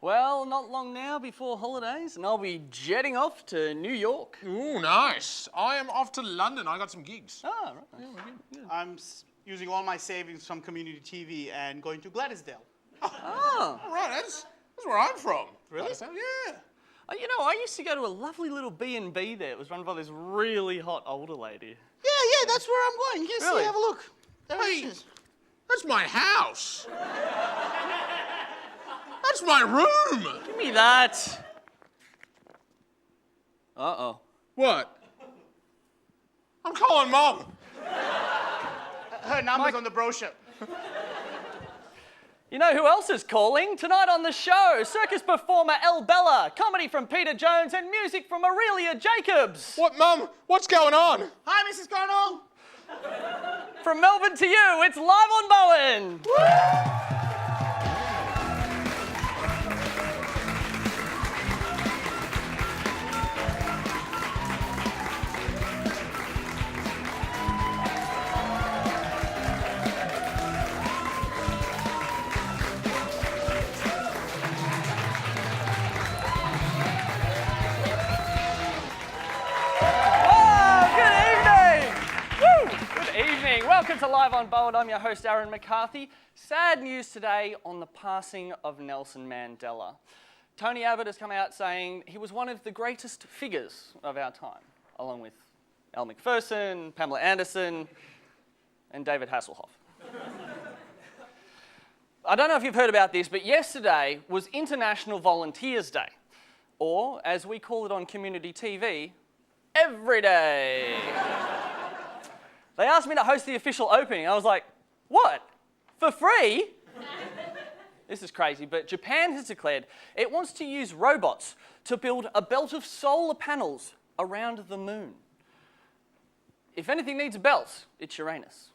Well, not long now before holidays, and I'll be jetting off to New York. Ooh, nice. I am off to London. I got some gigs. Ah, right. Yeah, we're good. Yeah. I'm using all my savings from community TV and going to Gladysdale. Oh. All right, that's where I'm from. Really? Yeah. You know, I used to go to a lovely little B&B there. It was run by this really hot older lady. Yeah, that's where I'm going. Yes, Really? see, have a look. There Hey, it is. that's my house. That's my room. Give me that. Uh-oh. What? I'm calling Mum. Her number's on the brochure. You know who else is calling? Tonight on the show, circus performer El Bella, comedy from Peter Jones, and music from Ariela Jacobs. What, Mum? What's going on? Hi, Mrs. Connell. From Melbourne to you, it's live on Bowen. Welcome to Live on Bowen. I'm your host, McCarthy. Sad news today on the passing of Nelson Mandela. Tony Abbott has come out saying he was one of the greatest figures of our time, along with Al McPherson, Pamela Anderson, and David Hasselhoff. I don't know if you've heard about this, but yesterday was International Volunteers Day, or as we call it on community TV, Every Day. They asked me to host the official opening. I was like, what? For free? This is crazy, but Japan has declared it wants to use robots to build a belt of solar panels around the moon. If anything needs a belt, it's Uranus.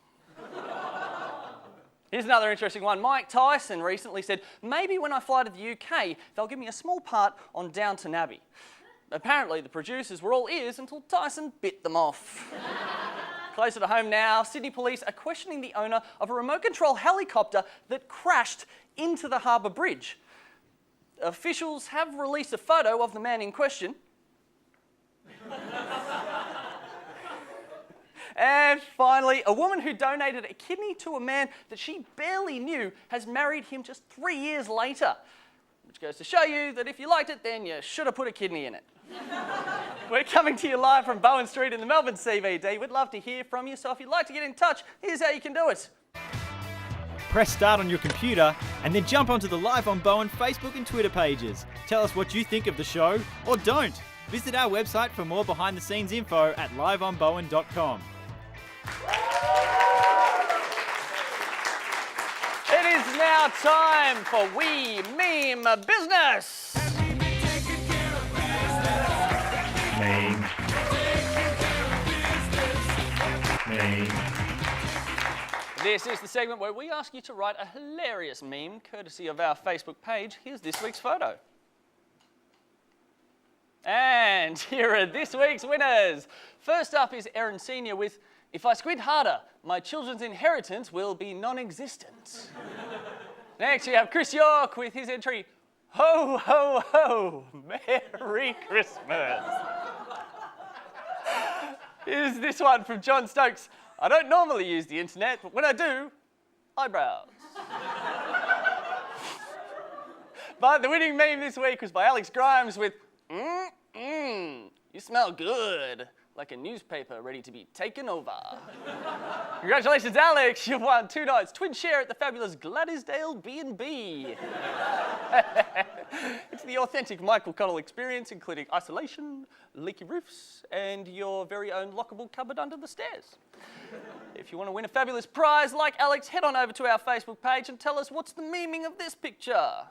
Here's another interesting one. Mike Tyson recently said, maybe when I fly to the UK, they'll give me a small part on Downton Abbey. Apparently, the producers were all ears until Tyson bit them off. Closer to home now, Sydney police are questioning the owner of a remote control helicopter that crashed into the Harbour Bridge. Officials have released a photo of the man in question. And finally, a woman who donated a kidney to a man that she barely knew has married him just 3 years later. Which goes to show you that if you liked it, then you should have put a kidney in it. We're coming to you live from Bowen Street in the Melbourne CBD. We'd love to hear from you, so if you'd like to get in touch, here's how you can do it. Press start on your computer and then jump onto the Live on Bowen Facebook and Twitter pages. Tell us what you think of the show, or don't. Visit our website for more behind-the-scenes info at liveonbowen.com. It is now time for We Meme Business. Meme. This is the segment where we ask you to write a hilarious meme courtesy of our Facebook page. Here's this week's photo. And here are this week's winners. First up is Erin Senior with, if I squint harder, my children's inheritance will be non-existent. Next we have Chris York with his entry, ho, ho, ho, Merry Christmas. Here's this one from John Stokes. I don't normally use the internet, but when I do, eyebrows. But the winning meme this week was by Alex Grimes with, you smell good, like a newspaper ready to be taken over. Congratulations, Alex. You've won 2 nights twin share at the fabulous Gladysdale B&B. It's the authentic Michael Connell experience, including isolation, leaky roofs, and your very own lockable cupboard under the stairs. If you want to win a fabulous prize like Alex, head on over to our Facebook page and tell us what's the meaning of this picture.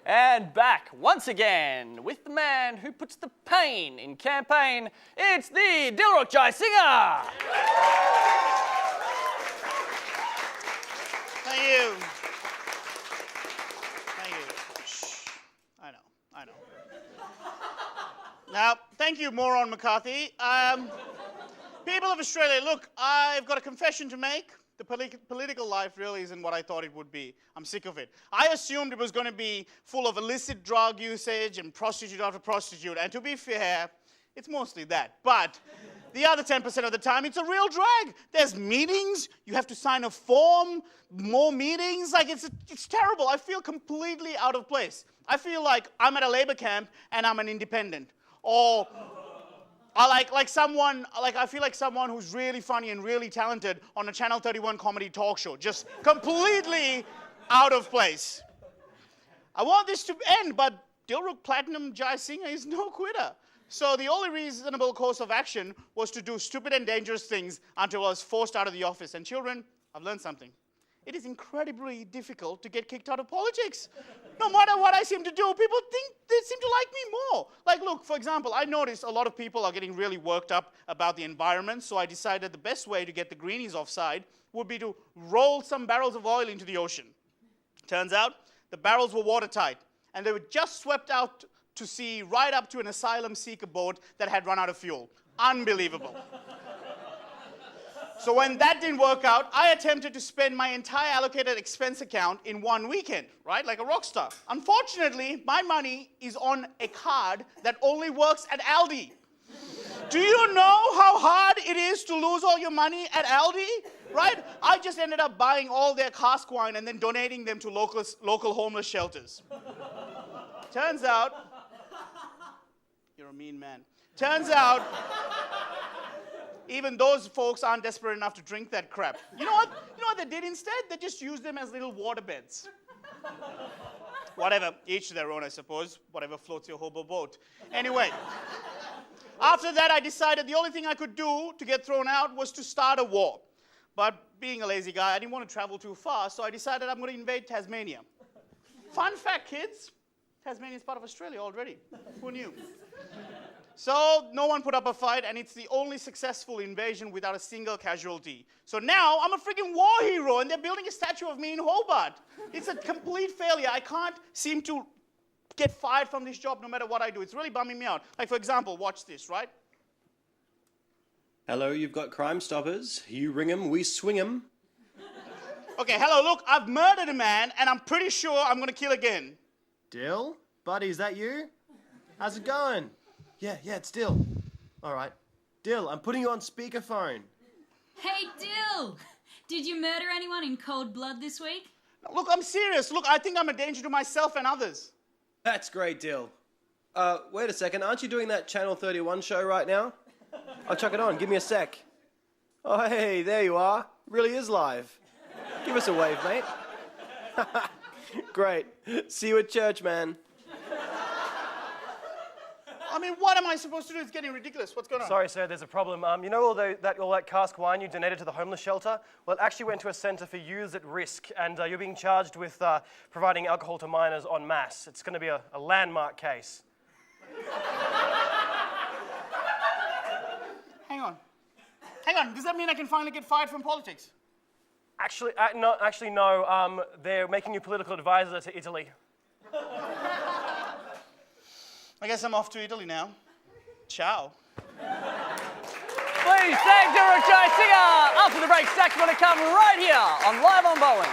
And back once again with the man who puts the pain in campaign, it's the Dilruk Jayasinha. Thank you. Thank you. Shh. I know. Now, thank you, moron McCarthy. People of Australia, look, I've got a confession to make. The the political life really isn't what I thought it would be. I'm sick of it. I assumed it was going to be full of illicit drug usage and prostitute after prostitute, and to be fair, it's mostly that. But the other 10% of the time, it's a real drag. There's meetings, you have to sign a form, more meetings. Like, it's terrible. I feel completely out of place. I feel like I'm at a labor camp and I'm an independent. Or I feel like someone who's really funny and really talented on a Channel 31 comedy talk show. Just completely out of place. I want this to end, but Dilruk Platinum Jayasinha is no quitter. So the only reasonable course of action was to do stupid and dangerous things until I was forced out of the office. And children, I've learned something. It is incredibly difficult to get kicked out of politics. No matter what I seem to do, people think they seem to like me more. Like, look, for example, I noticed a lot of people are getting really worked up about the environment, so I decided the best way to get the greenies offside would be to roll some barrels of oil into the ocean. Turns out, the barrels were watertight, and they were just swept out to sea right up to an asylum seeker boat that had run out of fuel. Unbelievable. So when that didn't work out, I attempted to spend my entire allocated expense account in one weekend, right? Like a rock star. Unfortunately, my money is on a card that only works at Aldi. Do you know how hard it is to lose all your money at Aldi? Right? I just ended up buying all their cask wine and then donating them to local homeless shelters. Turns out, you're a mean man. Turns out, even those folks aren't desperate enough to drink that crap. You know what they did instead? They just used them as little water beds. Whatever, each to their own, I suppose. Whatever floats your hobo boat. Anyway, after that, I decided the only thing I could do to get thrown out was to start a war. But being a lazy guy, I didn't want to travel too far, so I decided I'm going to invade Tasmania. Fun fact, kids, Tasmania is part of Australia already. Who knew? So no one put up a fight, and it's the only successful invasion without a single casualty. So now I'm a freaking war hero, and they're building a statue of me in Hobart. It's a complete failure. I can't seem to get fired from this job no matter what I do. It's really bumming me out. Like, for example, watch this, right? Hello, you've got Crime Stoppers. You ring 'em, we swing 'em. Okay, hello, look, I've murdered a man, and I'm pretty sure I'm going to kill again. Dil? Buddy, is that you? How's it going? Yeah, it's Dil. All right. Dil, I'm putting you on speakerphone. Hey, Dil! Did you murder anyone in cold blood this week? Look, I'm serious. Look, I think I'm a danger to myself and others. That's great, Dil. Wait a second, aren't you doing that Channel 31 show right now? I'll chuck it on, give me a sec. Oh, hey, there you are. Really is live. Give us a wave, mate. Great. See you at church, man. I mean, what am I supposed to do? It's getting ridiculous. What's going on? Sorry, sir, there's a problem. You know all that cask wine you donated to the homeless shelter? Well, it actually went to a centre for youths at risk, and you're being charged with providing alcohol to minors en masse. It's going to be a landmark case. Hang on. Does that mean I can finally get fired from politics? Actually, no. They're making you political advisor to Italy. I guess I'm off to Italy now. Ciao. Please thank Dilruk Jayasinha. After the break, Zach's going to come right here on Live on Bowen.